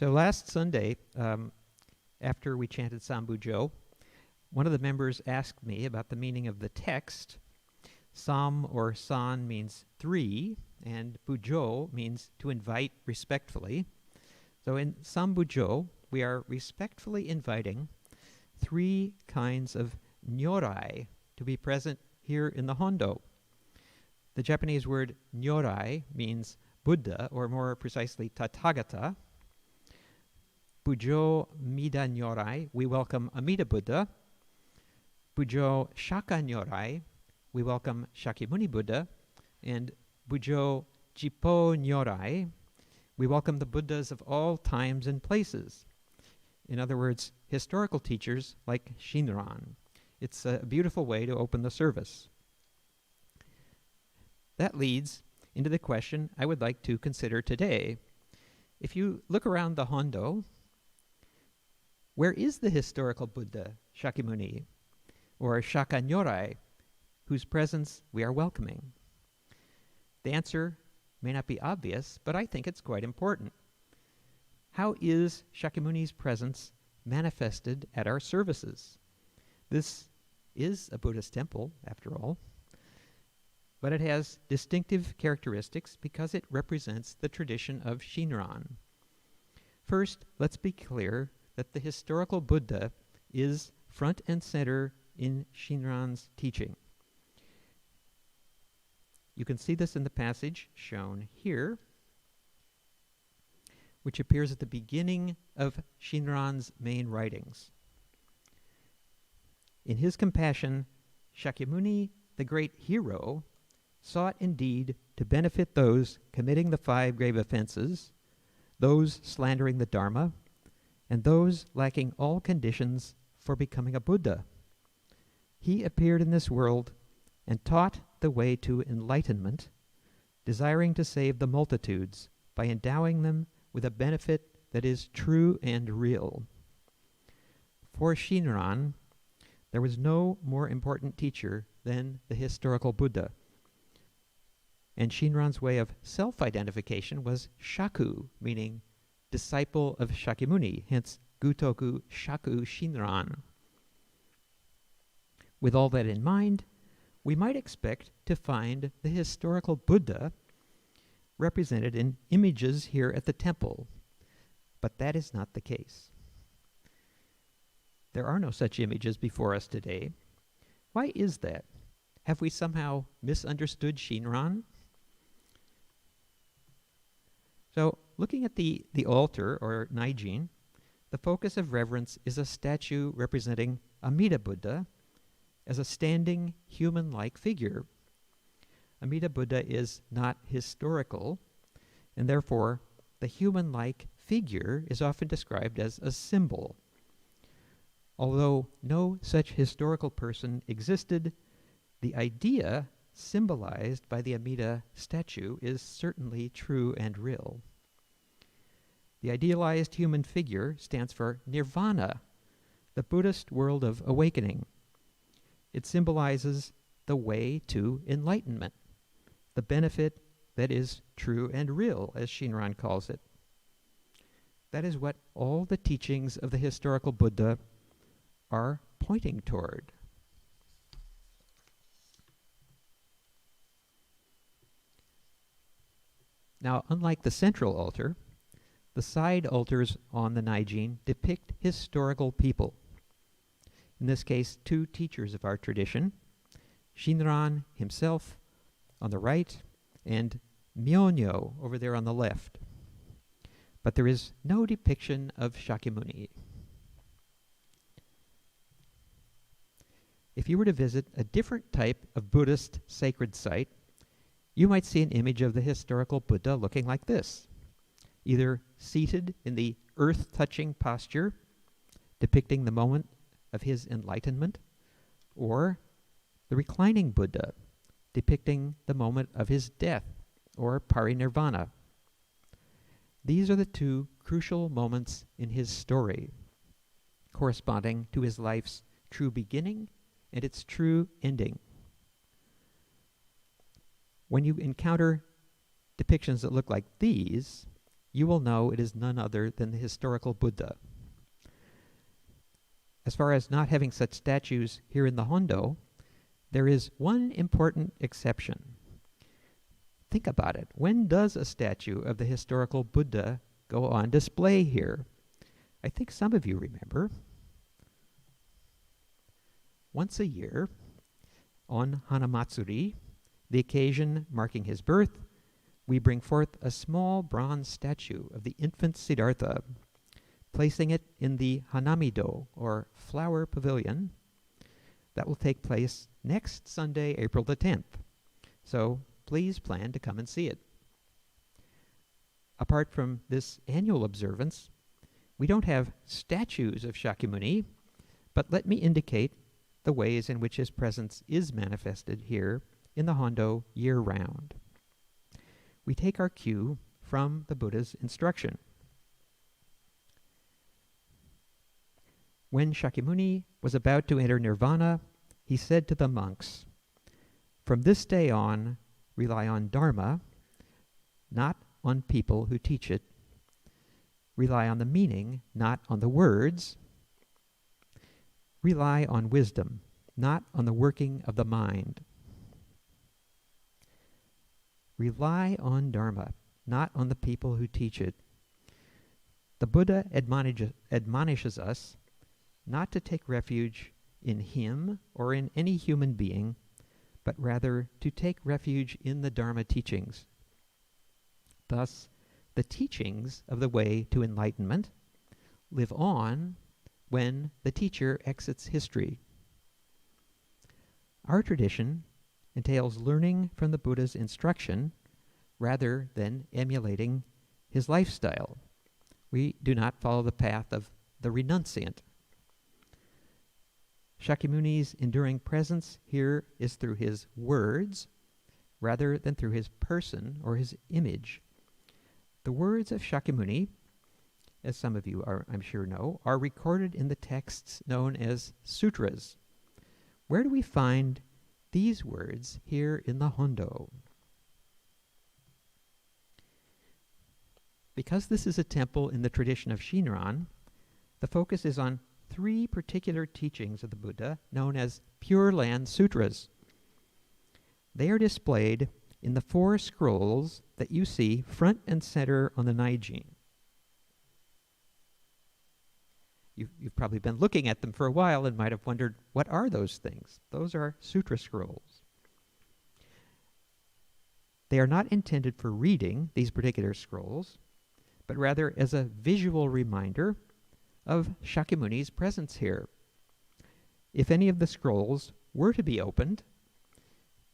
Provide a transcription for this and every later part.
So last Sunday, after we chanted Sambujo, one of the members asked me about the meaning of the text. Sam or san means three, and bujo means to invite respectfully. So in Sambujo, we are respectfully inviting three kinds of nyorai to be present here in the Hondo. The Japanese word nyorai means Buddha, or more precisely Tathagata. Bujo Mida Nyorai, we welcome Amida Buddha. Bujo Shaka Nyorai, we welcome Śākyamuni Buddha. And Bujo Jippo Nyorai, we welcome the Buddhas of all times and places. In other words, historical teachers like Shinran. It's a beautiful way to open the service. That leads into the question I would like to consider today. If you look around the Hondo, where is the historical Buddha, Śākyamuni, or Shaka Nyorai, whose presence we are welcoming? The answer may not be obvious, but I think it's quite important. How is Śākyamuni's presence manifested at our services? This is a Buddhist temple, after all, but it has distinctive characteristics because it represents the tradition of Shinran. First, let's be clear that the historical Buddha is front and center in Shinran's teaching. You can see this in the passage shown here, which appears at the beginning of Shinran's main writings. In his compassion, Śākyamuni, the great hero, sought indeed to benefit those committing the 5 grave offenses, those slandering the Dharma, and those lacking all conditions for becoming a Buddha. He appeared in this world and taught the way to enlightenment, desiring to save the multitudes by endowing them with a benefit that is true and real. For Shinran, there was no more important teacher than the historical Buddha. And Shinran's way of self-identification was shaku, meaning disciple of Śākyamuni, hence Gutoku Shaku Shinran. With all that in mind, we might expect to find the historical Buddha represented in images here at the temple, but that is not the case. There are no such images before us today. Why is that? Have we somehow misunderstood Shinran? So, looking at the altar, or Naijin, the focus of reverence is a statue representing Amida Buddha as a standing, human-like figure. Amida Buddha is not historical, and therefore the human-like figure is often described as a symbol. Although no such historical person existed, the idea symbolized by the Amida statue is certainly true and real. The idealized human figure stands for nirvana, the Buddhist world of awakening. It symbolizes the way to enlightenment, the benefit that is true and real, as Shinran calls it. That is what all the teachings of the historical Buddha are pointing toward. Now, unlike the central altar, the side altars on the Naijin depict historical people. In this case, 2 teachers of our tradition, Shinran himself on the right and Myonyo over there on the left. But there is no depiction of Śākyamuni. If you were to visit a different type of Buddhist sacred site, you might see an image of the historical Buddha looking like this, either seated in the earth-touching posture, depicting the moment of his enlightenment, or the reclining Buddha, depicting the moment of his death, or parinirvana. These are the 2 crucial moments in his story, corresponding to his life's true beginning and its true ending. When you encounter depictions that look like these, you will know it is none other than the historical Buddha. As far as not having such statues here in the Hondo, there is one important exception. Think about it. When does a statue of the historical Buddha go on display here? I think some of you remember. Once a year, on Hanamatsuri, the occasion marking his birth, we bring forth a small bronze statue of the infant Siddhartha, placing it in the Hanamido, or flower pavilion, that will take place next Sunday, April the 10th. So please plan to come and see it. Apart from this annual observance, we don't have statues of Śākyamuni, but let me indicate the ways in which his presence is manifested here in the Hondo year-round. We take our cue from the Buddha's instruction. When Śākyamuni was about to enter nirvana, he said to the monks, "From this day on, rely on Dharma, not on people who teach it. Rely on the meaning, not on the words. Rely on wisdom, not on the working of the mind. Rely on Dharma, not on the people who teach it." The Buddha admonishes us not to take refuge in him or in any human being, but rather to take refuge in the Dharma teachings. Thus, the teachings of the way to enlightenment live on when the teacher exits history. Our tradition entails learning from the Buddha's instruction rather than emulating his lifestyle. We do not follow the path of the renunciant. Śākyamuni's enduring presence here is through his words rather than through his person or his image. The words of Śākyamuni, as some of you I'm sure know, are recorded in the texts known as sutras. Where do we find these words here in the Hondo? Because this is a temple in the tradition of Shinran, the focus is on three particular teachings of the Buddha known as Pure Land Sutras. They are displayed in the 4 scrolls that you see front and center on the Naijin. You've probably been looking at them for a while and might have wondered, what are those things? Those are sutra scrolls. They are not intended for reading, these particular scrolls, but rather as a visual reminder of Śākyamuni's presence here. If any of the scrolls were to be opened,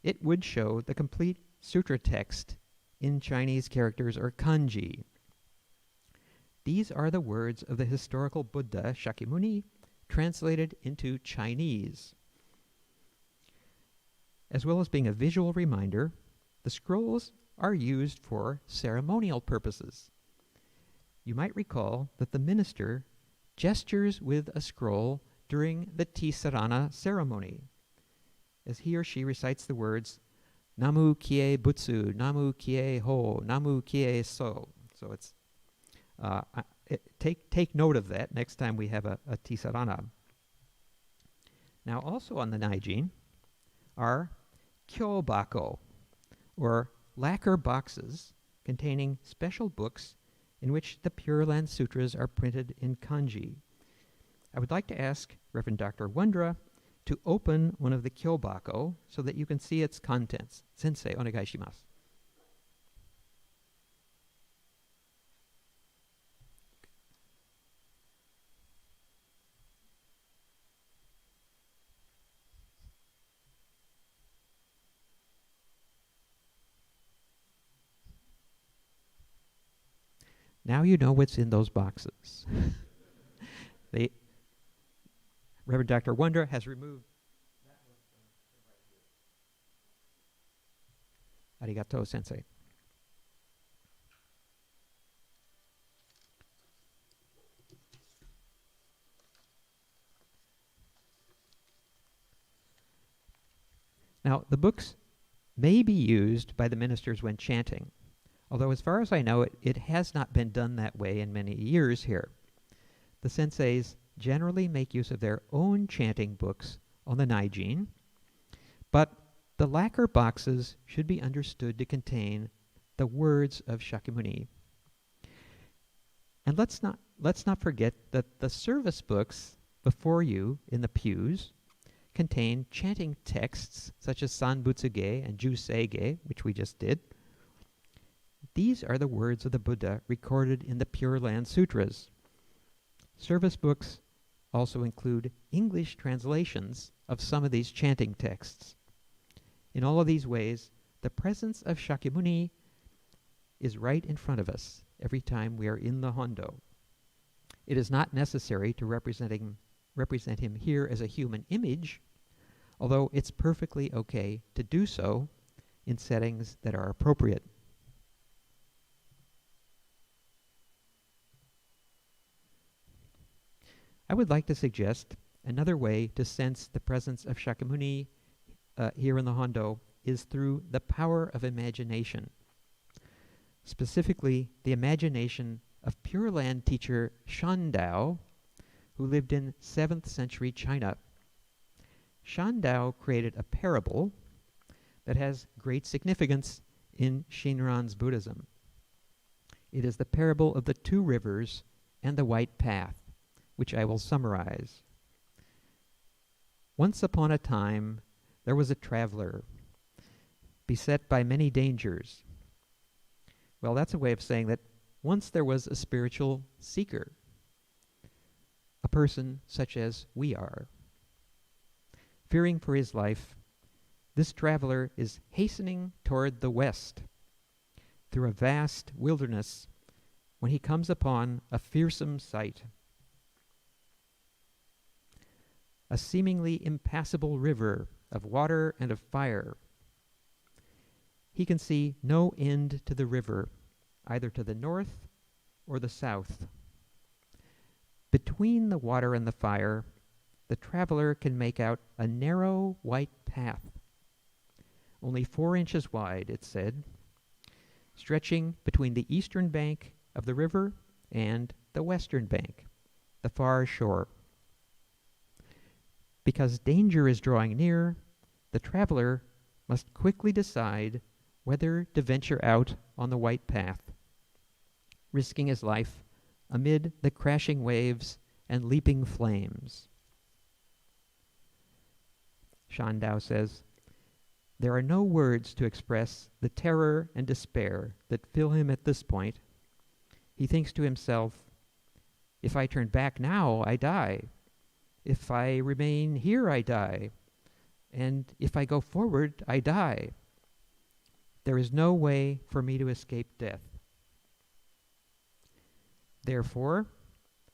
it would show the complete sutra text in Chinese characters or kanji. These are the words of the historical Buddha Śākyamuni translated into Chinese. As well as being a visual reminder, the scrolls are used for ceremonial purposes. You might recall that the minister gestures with a scroll during the Tisarana ceremony, as he or she recites the words, Namu Kie Butsu, Namu Kie Ho, Namu Kie So. So it's take note of that next time we have a Tisarana. Now also on the Naijin are kyobako, or lacquer boxes containing special books in which the Pure Land Sutras are printed in kanji. I would like to ask Reverend Dr. Wondra to open one of the kyobako so that you can see its contents. Sensei, onegai shimasu. Now you know what's in those boxes. Reverend Dr. Wondra has removed that one from right here. Arigato, Sensei. Now, the books may be used by the ministers when chanting. Although as far as I know, it has not been done that way in many years here. The senseis generally make use of their own chanting books on the Naijin, but the lacquer boxes should be understood to contain the words of Śākyamuni. And let's not forget that the service books before you in the pews contain chanting texts such as Sanbutsuge and Juseige, which we just did. These are the words of the Buddha recorded in the Pure Land Sutras. Service books also include English translations of some of these chanting texts. In all of these ways, the presence of Śākyamuni is right in front of us every time we are in the Hondo. It is not necessary to represent him here as a human image, although it's perfectly okay to do so in settings that are appropriate. I would like to suggest another way to sense the presence of Śākyamuni here in the Hondo is through the power of imagination. Specifically, the imagination of Pure Land teacher Shandao, who lived in 7th century China. Shandao created a parable that has great significance in Shinran's Buddhism. It is the parable of the two rivers and the white path, which I will summarize. Once upon a time, there was a traveler beset by many dangers. Well, that's a way of saying that once there was a spiritual seeker, a person such as we are. Fearing for his life, this traveler is hastening toward the west through a vast wilderness when he comes upon a fearsome sight. A seemingly impassable river of water and of fire. He can see no end to the river, either to the north or the south. Between the water and the fire, the traveler can make out a narrow white path, only 4 inches wide, it said, stretching between the eastern bank of the river and the western bank, the far shore. Because danger is drawing near, the traveler must quickly decide whether to venture out on the white path, risking his life amid the crashing waves and leaping flames. Shandao says, "There are no words to express the terror and despair that fill him at this point. He thinks to himself, if I turn back now, I die. If I remain here, I die. And if I go forward, I die. There is no way for me to escape death. Therefore,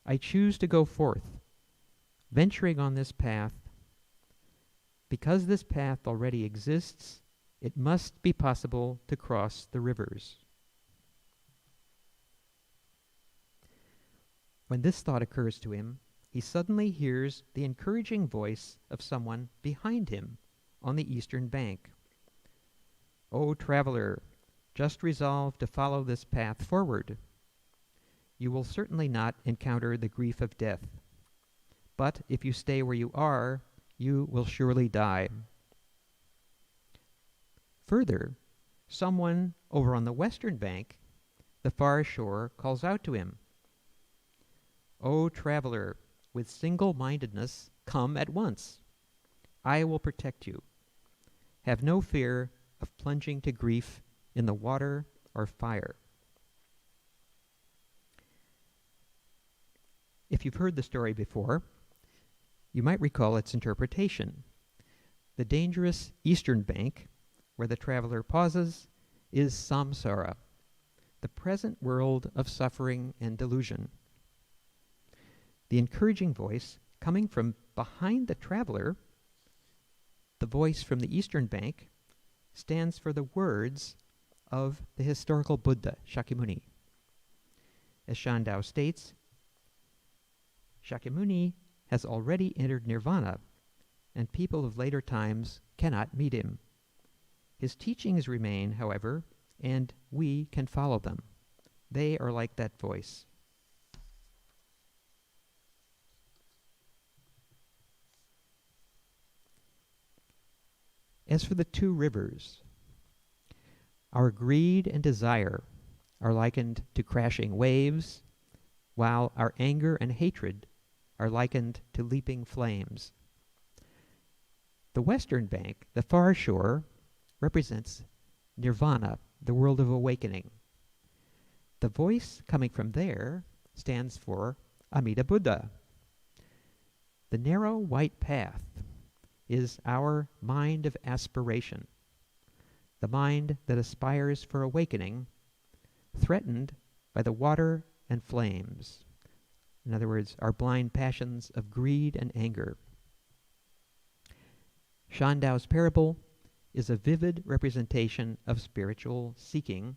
I choose to go forth, venturing on this path. Because this path already exists, it must be possible to cross the rivers." When this thought occurs to him, he suddenly hears the encouraging voice of someone behind him on the eastern bank. "O traveler, just resolve to follow this path forward. You will certainly not encounter the grief of death. But if you stay where you are, you will surely die." Further, someone over on the western bank, the far shore, calls out to him, "O traveler, with single-mindedness, come at once. I will protect you. Have no fear of plunging to grief in the water or fire." If you've heard the story before, you might recall its interpretation. The dangerous eastern bank, where the traveler pauses, is samsara, the present world of suffering and delusion. The encouraging voice coming from behind the traveler, the voice from the eastern bank, stands for the words of the historical Buddha, Śākyamuni. As Shandao states, Śākyamuni has already entered nirvana, and people of later times cannot meet him. His teachings remain, however, and we can follow them. They are like that voice. As for the two rivers, our greed and desire are likened to crashing waves, while our anger and hatred are likened to leaping flames. The western bank, the far shore, represents nirvana, the world of awakening. The voice coming from there stands for Amida Buddha. The narrow white path is our mind of aspiration, the mind that aspires for awakening, threatened by the water and flames. In other words, our blind passions of greed and anger. Shandao's parable is a vivid representation of spiritual seeking,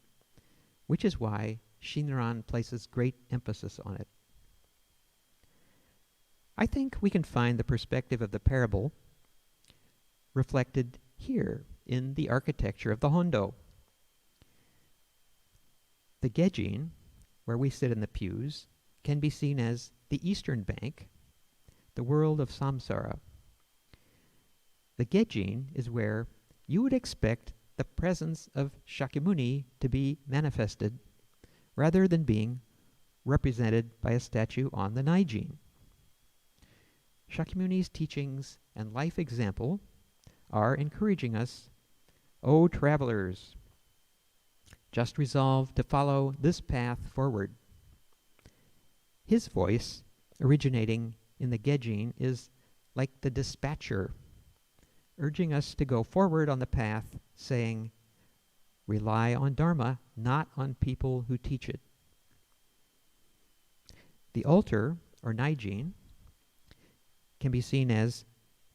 which is why Shinran places great emphasis on it. I think we can find the perspective of the parable reflected here in the architecture of the Hondo. The Gejin, where we sit in the pews, can be seen as the eastern bank, the world of samsara. The Gejin is where you would expect the presence of Śākyamuni to be manifested rather than being represented by a statue on the Naijin. Śākyamuni's teachings and life example are encouraging us, O travelers, just resolve to follow this path forward. His voice, originating in the Gejin, is like the dispatcher, urging us to go forward on the path, saying, rely on Dharma, not on people who teach it. The altar, or Naijin, can be seen as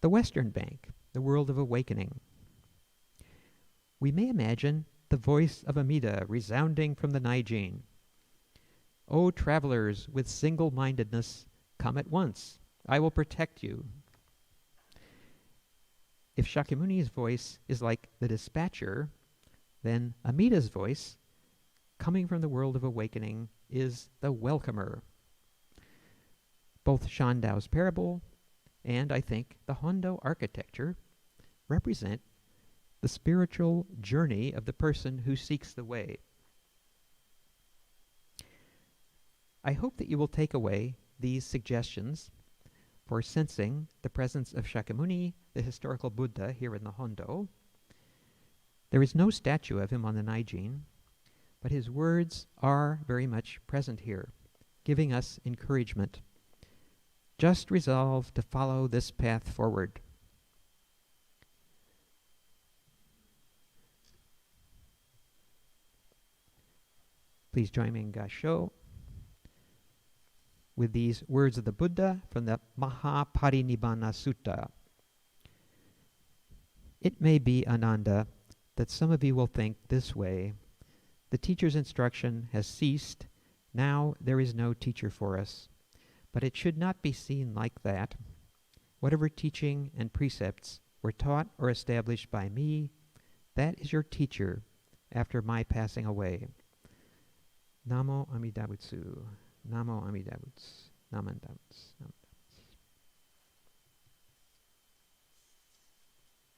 the western bank, the world of awakening. We may imagine the voice of Amida resounding from the Naijin. O travelers with single-mindedness, come at once. I will protect you. If Śākyamuni's voice is like the dispatcher, then Amida's voice, coming from the world of awakening, is the welcomer. Both Shandao's parable and, I think, the Hondo architecture represent the spiritual journey of the person who seeks the way. I hope that you will take away these suggestions for sensing the presence of Śākyamuni, the historical Buddha, here in the Hondo. There is no statue of him on the Naijin, but his words are very much present here, giving us encouragement. Just resolve to follow this path forward. Please join me in Gassho with these words of the Buddha from the Mahaparinibbana Sutta. It may be, Ananda, that some of you will think this way: the teacher's instruction has ceased, now there is no teacher for us. But it should not be seen like that. Whatever teaching and precepts were taught or established by me, that is your teacher after my passing away. Namo Amida Butsu. Namo Amida Butsu. Namo Amida Butsu.